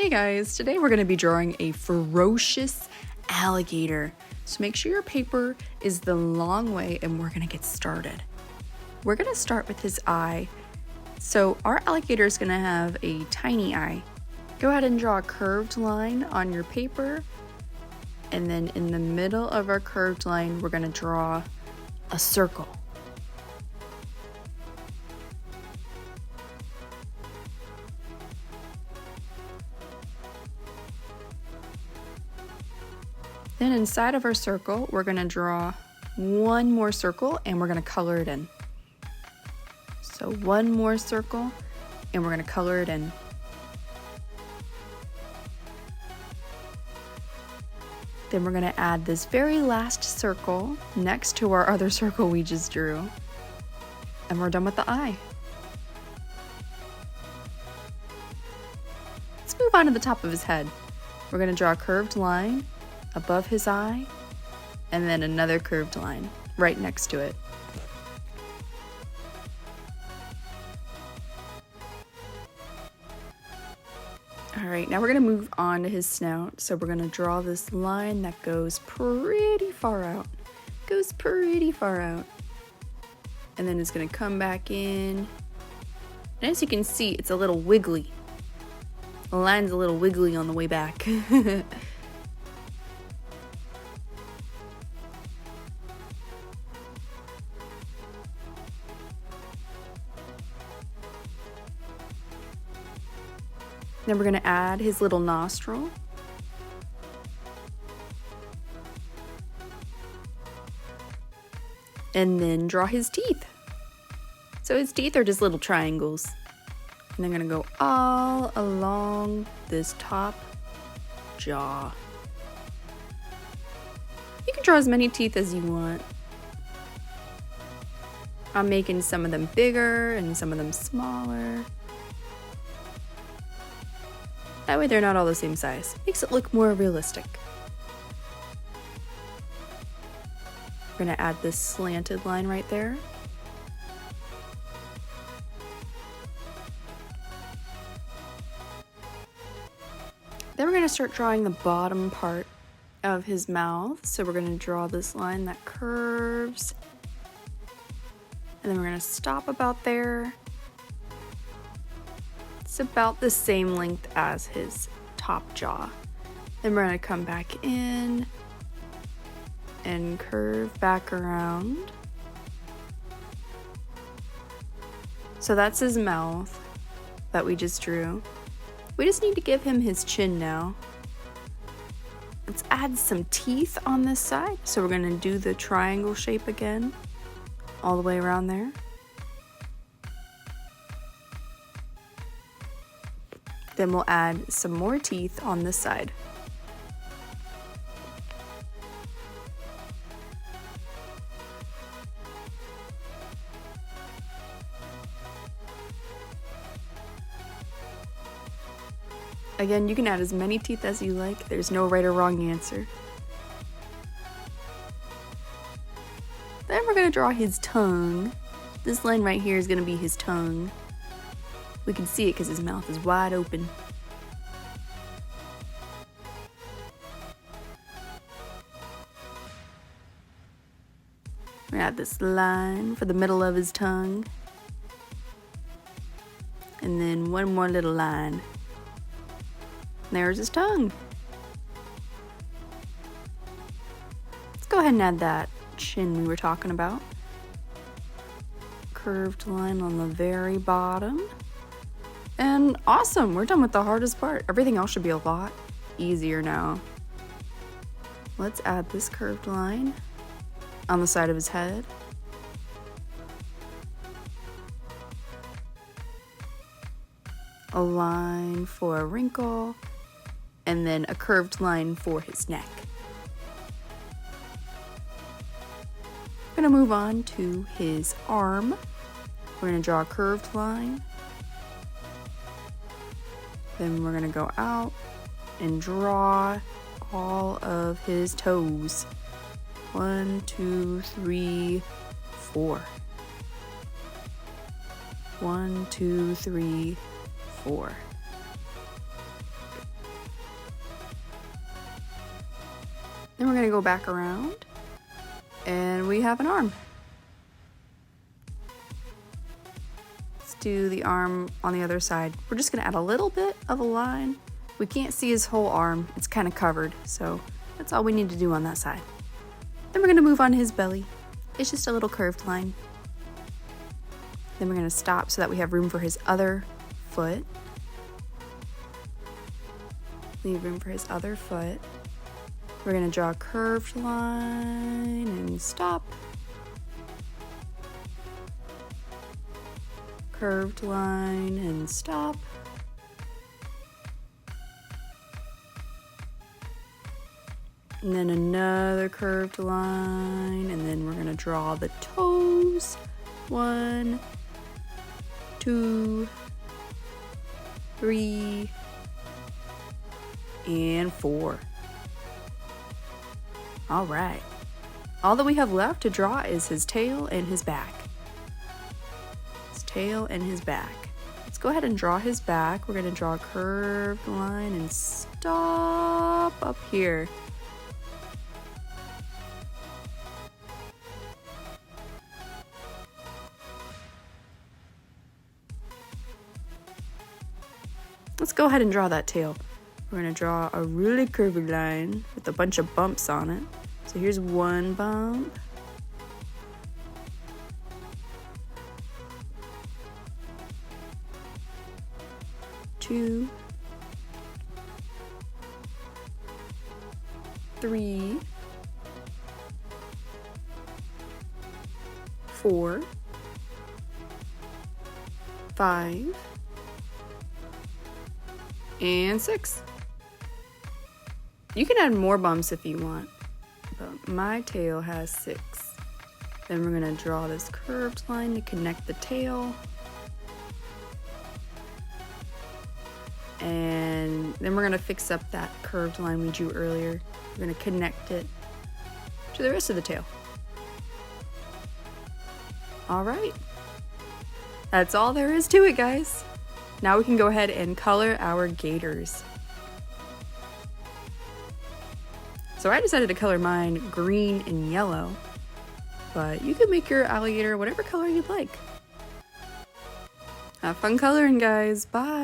Hey guys, today we're going to be drawing a ferocious alligator. So make sure your paper is the long way and we're going to get started. We're going to start with his eye. So our alligator is going to have a tiny eye. Go ahead and draw a curved line on your paper. And then in the middle of our curved line, we're going to draw a circle. Then inside of our circle, we're going to draw one more circle and we're going to color it in. So one more circle and we're going to color it in. Then we're going to add this very last circle next to our other circle we just drew. And we're done with the eye. Let's move on to the top of his head. We're going to draw a curved line above his eye, and then another curved line right next to it. All right, now we're gonna move on to his snout. So we're gonna draw this line that goes pretty far out. And then it's gonna come back in. And as you can see, it's a little wiggly. The line's a little wiggly on the way back. Then we're going to add his little nostril. And then draw his teeth. So his teeth are just little triangles. And they're going to go all along this top jaw. You can draw as many teeth as you want. I'm making some of them bigger and some of them smaller. That way they're not all the same size. Makes it look more realistic. We're gonna add this slanted line right there. Then we're gonna start drawing the bottom part of his mouth. So we're gonna draw this line that curves. And then we're gonna stop about there. It's about the same length as his top jaw. Then we're going to come back in and curve back around. So that's his mouth that we just drew. We just need to give him his chin now. Let's add some teeth on this side. So we're going to do the triangle shape again, all the way around there. Then we'll add some more teeth on this side. Again, you can add as many teeth as you like. There's no right or wrong answer. Then we're going to draw his tongue. This line right here is going to be his tongue. We can see it because his mouth is wide open. We're gonna add this line for the middle of his tongue. And then one more little line. There's his tongue. Let's go ahead and add that chin we were talking about. Curved line on the very bottom. And awesome, we're done with the hardest part. Everything else should be a lot easier now. Let's add this curved line on the side of his head. A line for a wrinkle, and then a curved line for his neck. We're gonna move on to his arm. We're gonna draw a curved line. Then we're gonna go out and draw all of his toes. 1, 2, 3, 4. 1, 2, 3, 4. Then we're gonna go back around and we have an arm. Let's do the arm on the other side. We're just gonna add a little bit of a line. We can't see his whole arm. It's kind of covered, so that's all we need to do on that side. Then we're gonna move on his belly. It's just a little curved line. Then we're gonna stop so that we have room for his other foot. Leave room for his other foot. We're gonna draw a curved line and stop. Curved line and stop. And then another curved line, and then we're gonna draw the toes. 1, 2, 3, and 4. All right. All that we have left to draw is his tail and his back. His tail and his back. Let's go ahead and draw his back. We're gonna draw a curved line and stop up here. Let's go ahead and draw that tail. We're gonna draw a really curvy line with a bunch of bumps on it. So here's one bump. Two. 3. 4. 5. And 6. You can add more bumps if you want, but my tail has 6. Then we're gonna draw this curved line to connect the tail. And then we're gonna fix up that curved line we drew earlier. We're gonna connect it to the rest of the tail. All right. That's all there is to it, guys. Now we can go ahead and color our gators. So I decided to color mine green and yellow, but you can make your alligator whatever color you'd like. Have fun coloring, guys. Bye.